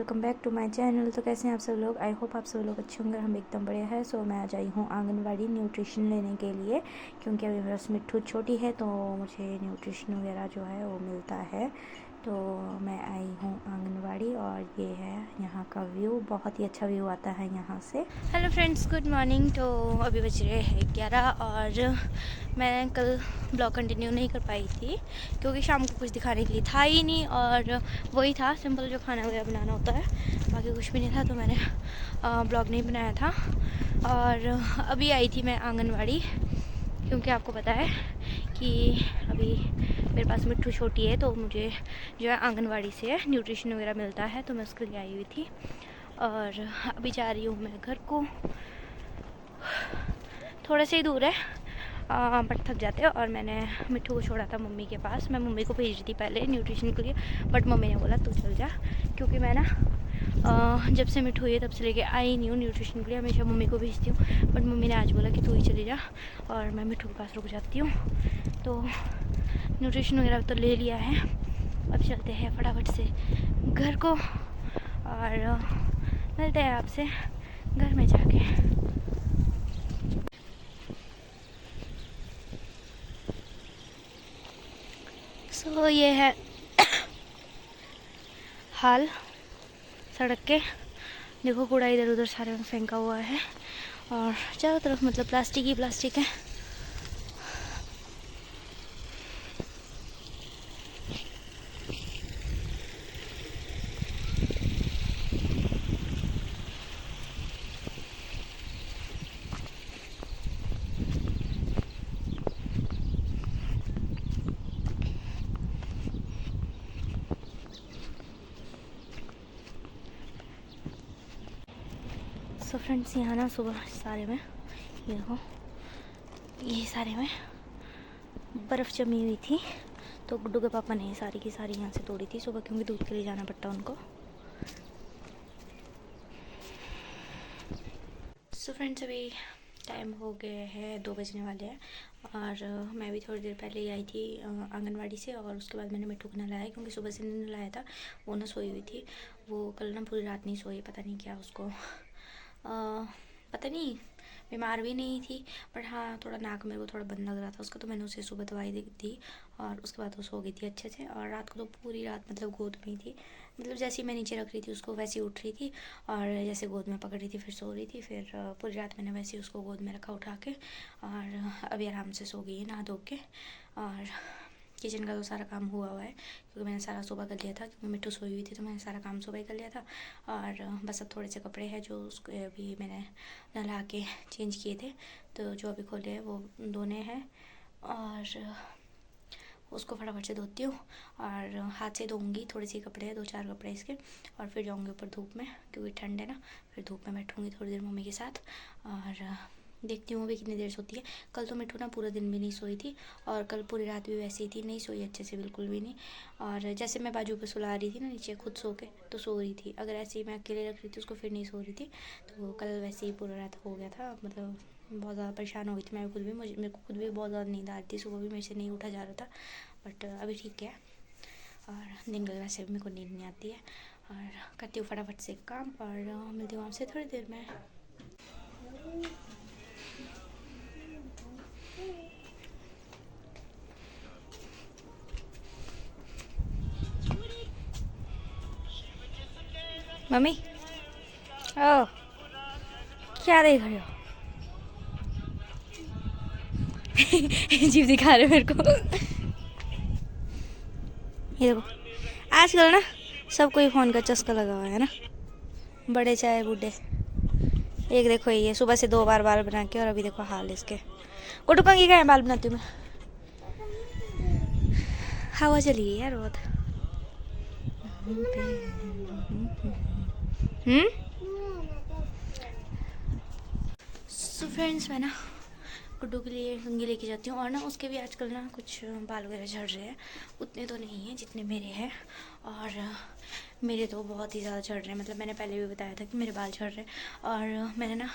Welcome back to my channel. तो कैसे हैं आप सब लोग? आई होप आप सब लोग अच्छे होंगे। हम एकदम बढ़िया है। सो मैं आज आई हूँ आंगनवाड़ी न्यूट्रिशन लेने के लिए, क्योंकि अभी मेरा मिट्ठू छोटी है तो मुझे न्यूट्रिशन वगैरह जो है वो मिलता है। तो मैं आई हूँ आंगनवाड़ी और ये है यहाँ का व्यू। बहुत ही अच्छा व्यू आता है यहाँ से। Hello friends, good morning. तो अभी बज रहे हैं 11 और मैं कल ब्लॉग कंटिन्यू नहीं कर पाई थी क्योंकि शाम को कुछ दिखाने के लिए था ही नहीं, और वही था सिंपल जो खाना वगैरह बनाना होता है, बाकी कुछ भी नहीं था। तो मैंने ब्लॉग नहीं बनाया था। और अभी आई थी मैं आंगनवाड़ी क्योंकि आपको पता है कि अभी मेरे पास मिट्ठू छोटी है, तो मुझे जो है आंगनवाड़ी से न्यूट्रिशन वगैरह मिलता है, तो मैं उसके लिए आई हुई थी। और अभी जा रही हूँ मैं घर को। थोड़ा सा ही दूर है बट थक जाते हैं। और मैंने मिट्ठू को छोड़ा था मम्मी के पास। मैं मम्मी को भेज रही थी पहले न्यूट्रिशन के लिए, बट मम्मी ने बोला तू चल जा, क्योंकि मैं ना जब से मिट्ठू हुई है तब से लेके आई नहीं हूँ न्यूट्रिशन के लिए। हमेशा मम्मी को भेजती हूँ, बट मम्मी ने आज बोला कि तू ही चली जा और मैं मिट्ठू के पास रुक जाती हूँ। तो न्यूट्रिशन वगैरह तो ले लिया है, अब चलते हैं फटाफट से घर को और मिलते हैं आपसे घर में जाके। सो ये है हाल सड़क के। देखो कूड़ा इधर उधर सारे में फेंका हुआ है और चारों तरफ मतलब प्लास्टिक ही प्लास्टिक है। सो फ्रेंड्स, यहाँ ना सुबह सारे में ये देखो, ये सारे में बर्फ़ जमी हुई थी, तो गुड्डू के पापा ने सारी की सारी यहाँ से तोड़ी थी सुबह, क्योंकि दूध के लिए जाना पड़ता उनको। सो फ्रेंड्स, अभी टाइम हो गया है 2 बजने वाले हैं और मैं भी थोड़ी देर पहले ही आई थी आंगनवाड़ी से। और उसके बाद मैंने मिट्ठू को नहलाया, क्योंकि सुबह से नहीं नहलाया था, वो ना सोई हुई थी। वो कल ना पूरी रात नहीं सोई, पता नहीं क्या उसको पता नहीं, बीमार भी नहीं थी, बट हाँ थोड़ा नाक मेरे को थोड़ा बंद लग रहा था उसका, तो मैंने उसे सुबह दवाई दी और उसके बाद वो सो गई थी अच्छे से। और रात को तो पूरी रात मतलब गोद में ही थी, मतलब जैसे ही मैं नीचे रख रही थी उसको वैसे ही उठ रही थी, और जैसे गोद में पकड़ रही थी फिर सो रही थी। फिर पूरी रात मैंने वैसे ही उसको गोद में रखा उठा के, और अभी आराम से सो गई है नहा धो के। और किचन का तो सारा काम हुआ है, क्योंकि मैंने सारा सुबह कर लिया था, क्योंकि मिट्ठू सोई हुई थी तो मैंने सारा काम सुबह ही कर लिया था। और बस अब थोड़े से कपड़े हैं जो उसको अभी मैंने नहला के चेंज किए थे, तो जो अभी खोले हैं वो धोने हैं, और उसको फटाफट से धोती हूँ और हाथ से धोऊंगी। थोड़े से कपड़े हैं, 2-4 कपड़े इसके, और फिर जाऊँगी ऊपर धूप में, क्योंकि ठंड है ना। फिर धूप में बैठूँगी थोड़ी देर मम्मी के साथ, और देखती हूँ अभी कितनी देर सोती है। कल तो मिट्ठू ना पूरा दिन भी नहीं सोई थी, और कल पूरी रात भी वैसे ही थी, नहीं सोई अच्छे से, बिल्कुल भी नहीं। और जैसे मैं बाजू पे सुला रही थी ना नीचे खुद सो के, तो सो रही थी। अगर ऐसे ही मैं अकेले रख रही थी उसको फिर नहीं सो रही थी। तो कल वैसे ही पूरा रात हो गया था, मतलब बहुत ज़्यादा परेशान हो गई थी मैं खुद भी। मेरे को खुद भी बहुत ज़्यादा नींद आ रही थी, सुबह भी मेरे से नहीं उठा जा रहा था, बट अभी ठीक है। और दिन भर वैसे भी मेरे को नींद नहीं आती है। और करती हूँ फटाफट से काम और मिलती हूँ आपसे थोड़ी देर में। मम्मी, ओ क्या देख रहे हो? जीव दिखा रहे मेरे को। ये देखो, आजकल ना सबको ही फ़ोन का चस्का लगा हुआ है ना, बड़े चाहे बूढ़े। एक देखो ये सुबह से 2 बार बाल बना के, और अभी देखो हाल इसके। गुड्डू कंगी का है बाल बनाती हूँ मैं। हवा चली गई यार बहुत। सो फ्रेंड्स, मैं ना गुड्डू के लिए कंघी लेके जाती हूँ, और ना उसके भी आजकल ना कुछ बाल वगैरह झड़ रहे हैं। उतने तो नहीं हैं जितने मेरे हैं, और मेरे तो बहुत ही ज़्यादा झड़ रहे हैं। मतलब मैंने पहले भी बताया था कि मेरे बाल झड़ रहे हैं, और मैंने ना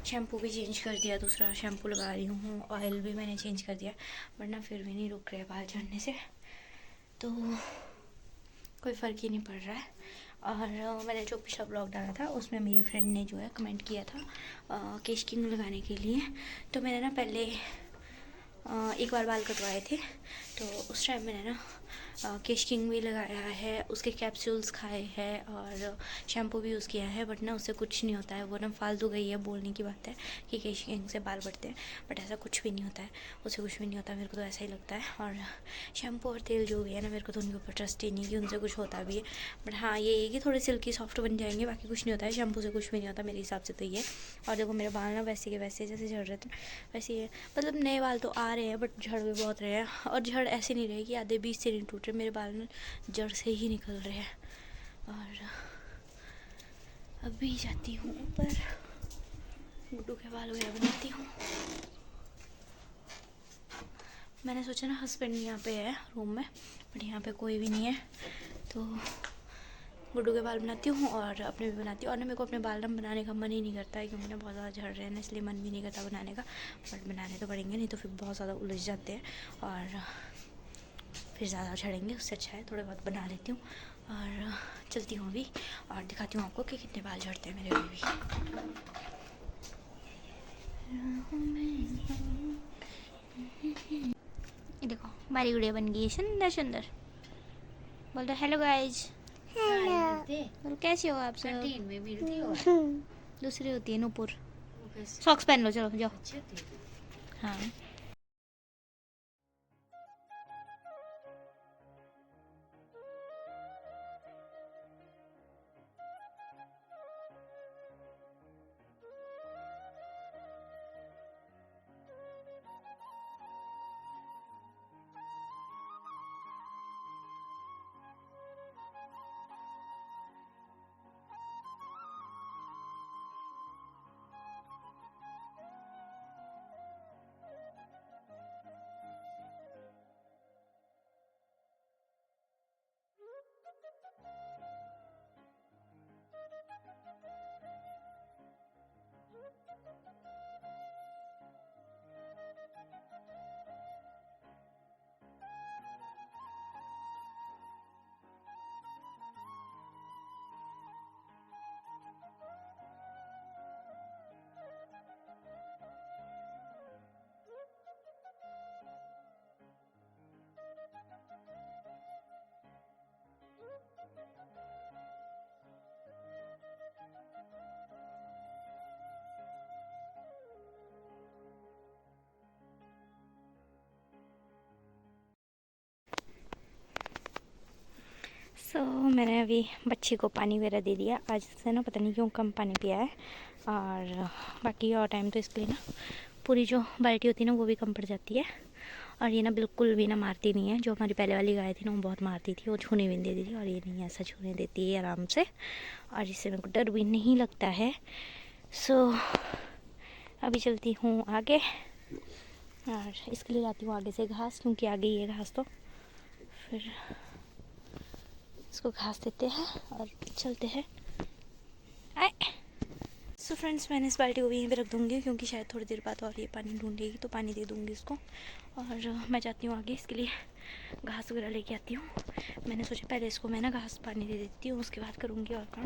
शैम्पू भी चेंज कर दिया, दूसरा शैम्पू लगा रही हूँ, ऑयल भी मैंने चेंज कर दिया, बट ना फिर भी नहीं रुक रहे बाल झड़ने से, तो कोई फ़र्क ही नहीं पड़ रहा है। और मैंने जो पिछला ब्लॉग डाला था उसमें मेरी फ्रेंड ने जो है कमेंट किया था केश किंग लगाने के लिए। तो मैंने ना पहले एक बार बाल कटवाए थे, तो उस टाइम मैंने ना केश किंग भी लगाया है, उसके कैप्सूल्स खाए हैं और शैम्पू भी यूज़ किया है, बट ना उससे कुछ नहीं होता है। वो ना फालतू गई है बोलने की बात है कि केश किंग से बाल बढ़ते हैं, बट ऐसा कुछ भी नहीं होता है, उससे कुछ भी नहीं होता। मेरे को तो ऐसा ही लगता है। और शैम्पू और तेल जो भी है ना, मेरे को तो उनके ऊपर ट्रस्ट ही नहीं कि उनसे कुछ होता भी है। बट हाँ, ये है कि थोड़े सिल्की सॉफ्ट बन जाएंगे, बाकी कुछ नहीं होता है। शैम्पू से कुछ भी नहीं होता मेरे हिसाब से तो ये। और देखो मेरे बाल ना वैसे के वैसे जैसे झड़ रहे थे वैसे ही है, मतलब नए बाल तो आ रहे हैं बट झड़ भी बहुत रहे हैं। और झड़ ऐसे नहीं रहे कि आधे बीच से नहीं टूट रहे, मेरे बाल ना जड़ से ही निकल रहे हैं। और अभी जाती हूँ ऊपर, गुड्डू के बाल वगैरह बनाती हूँ। मैंने सोचा ना हस्बैंड यहाँ पे है रूम में, बट यहाँ पे कोई भी नहीं है, तो गुड्डू के बाल बनाती हूँ और अपने भी बनाती हूँ। और ना मेरे को अपने बाल ना बनाने का मन ही नहीं करता है, क्योंकि ना बहुत ज़्यादा झड़ रहे हैं ना, इसलिए मन भी नहीं करता बनाने का। बट बनाने तो पड़ेंगे, नहीं तो फिर बहुत ज़्यादा उलझ जाते हैं और फिर ज़्यादा झड़ेंगे। उससे अच्छा है थोड़े बहुत बना लेती हूँ। और चलती हूँ अभी और दिखाती हूँ आपको कि कितने बाल झड़ते हैं मेरे अभी भी। ये देखो हमारी गुड़िया बन गई है सुंदर सुंदर। बोल दो हेलो गाइज। हेलो, कैसी हो आप सब? में मिलती हो? दूसरी होती है नूपुर। सॉक्स पहन लो, चलो जाओ। हाँ मैंने अभी बच्ची को पानी वगैरह दे दिया। आज से ना पता नहीं क्यों कम पानी पिया है, और बाकी और टाइम तो इसके लिए ना पूरी जो बाल्टी होती है ना वो भी कम पड़ जाती है। और ये ना बिल्कुल भी ना मारती नहीं है। जो हमारी पहले वाली गाय थी ना वो बहुत मारती थी, वो छूने भी नहीं देती थी, और ये नहीं ऐसा छूने देती है आराम से, और इससे मेरे को डर भी नहीं लगता है। अभी चलती हूँ आगे और इसके लिए लाती हूँ आगे से घास, क्योंकि आ गई है घास, तो फिर इसको घास देते हैं और चलते हैं। आए सो फ्रेंड्स, मैंने इस बाल्टी को भी यहीं पे रख दूँगी, क्योंकि शायद थोड़ी देर बाद और ये पानी ढूंढेगी, तो पानी दे दूँगी इसको। और मैं जाती हूँ आगे, इसके लिए घास वगैरह लेके आती हूँ। मैंने सोचा पहले इसको मैं ना घास पानी दे देती हूँ, उसके बाद करूँगी और काम।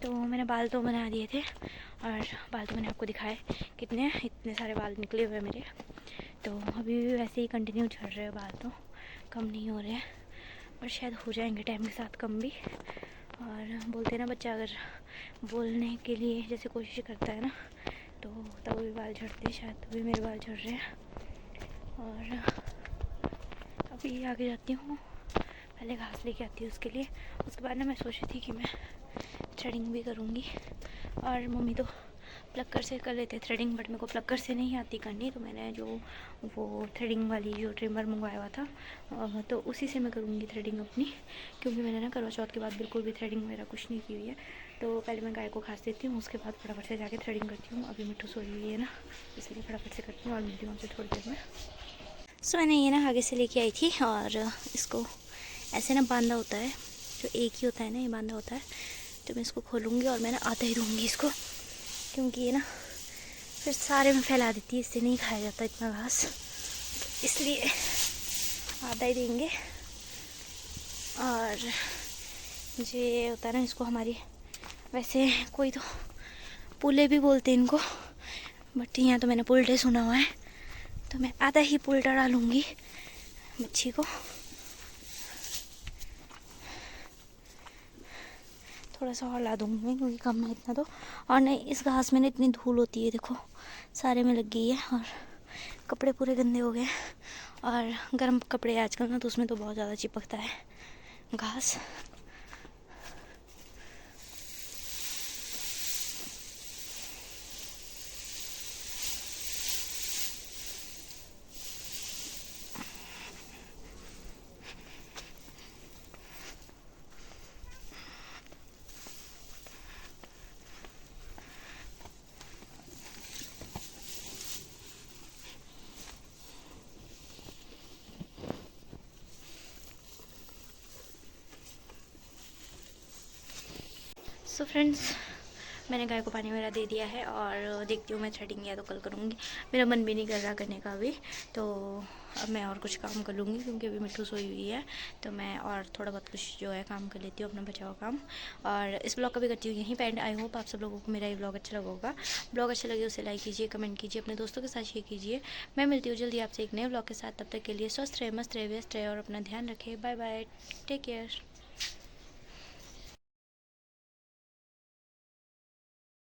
तो मैंने बाल तो बना दिए थे, और बाल तो मैंने आपको दिखाए कितने इतने सारे बाल निकले हुए मेरे। तो अभी भी वैसे ही कंटिन्यू झड़ रहे हैं बाल, तो कम नहीं हो रहे हैं, और शायद हो जाएंगे टाइम के साथ कम भी। और बोलते हैं ना बच्चा अगर बोलने के लिए जैसे कोशिश करता है ना, तो तब भी बाल झड़ते हैं, शायद तभी मेरे बाल झड़ रहे हैं। और अभी आगे जाती हूँ, पहले घास लेके आती हूँ उसके लिए। उसके बाद ना मैं सोच रही थी कि मैं थ्रेडिंग भी करूँगी, और मम्मी तो प्लक्कर से कर लेते थ्रेडिंग, बट मेरे को प्लक्कर से नहीं आती करनी, तो मैंने जो वो थ्रेडिंग वाली जो ट्रिमर मंगवाया हुआ था, तो उसी से मैं करूँगी थ्रेडिंग अपनी, क्योंकि मैंने ना करवा चौथ के बाद बिल्कुल भी थ्रेडिंग वगैरह कुछ नहीं की हुई है। तो पहले मैं गाय को घास देती हूँ, उसके बाद फटाफट से जाके थ्रेडिंग करती हूँ। अभी मिट्टू सोई हुई है ना, इसलिए फटाफट से करती हूँ और मिलती हूँ आपसे थोड़ी देर में। सो मैंने ये ना आगे से लेके आई थी, और इसको ऐसे ना बांधा होता है, जो एक ही होता है ना ये बांधा होता है। तो मैं इसको खोलूँगी और मैं ना आधा ही दूँगी इसको, क्योंकि ये ना फिर सारे में फैला देती है, इससे नहीं खाया जाता इतना घास, तो इसलिए आधा ही देंगे। और ये होता है ना, इसको हमारी वैसे कोई तो पुले भी बोलते हैं इनको, बट यहाँ तो मैंने पुलटे सुना हुआ है, तो मैं आधा ही पुलटा डालूँगी मच्छी को। थोड़ा सा और ला दूँगी मैं, क्योंकि कम है इतना तो। और नहीं, इस घास में ना इतनी धूल होती है, देखो सारे में लग गई है, और कपड़े पूरे गंदे हो गए। और गर्म कपड़े आजकल ना, तो उसमें तो बहुत ज़्यादा चिपकता है घास। सो फ्रेंड्स, मैंने गाय को पानी वगैरह दे दिया है, और देखती हूँ मैं थ्रेडिंग या तो कल करूँगी। मेरा मन भी नहीं कर रहा करने का अभी, तो अब मैं और कुछ काम कर लूँगी, क्योंकि अभी मिट्टू सोई हुई है। तो मैं और थोड़ा बहुत कुछ जो है काम कर लेती हूँ, अपना बचा हुआ काम। और इस ब्लॉग का भी करती हूँ यहीं पे एंड। आई होप आप सब लोगों को मेरा ये ब्लॉग अच्छा लगा होगा। ब्लॉग अच्छा लगे उसे लाइक कीजिए, कमेंट कीजिए, अपने दोस्तों के साथ शेयर कीजिए। मैं मिलती हूँ जल्दी आपसे एक नए ब्लॉग के साथ। तब तक के लिए स्वस्थ रहे, मस्त रहे, व्यस्त रहे, और अपना ध्यान रखें। Bye bye, take care.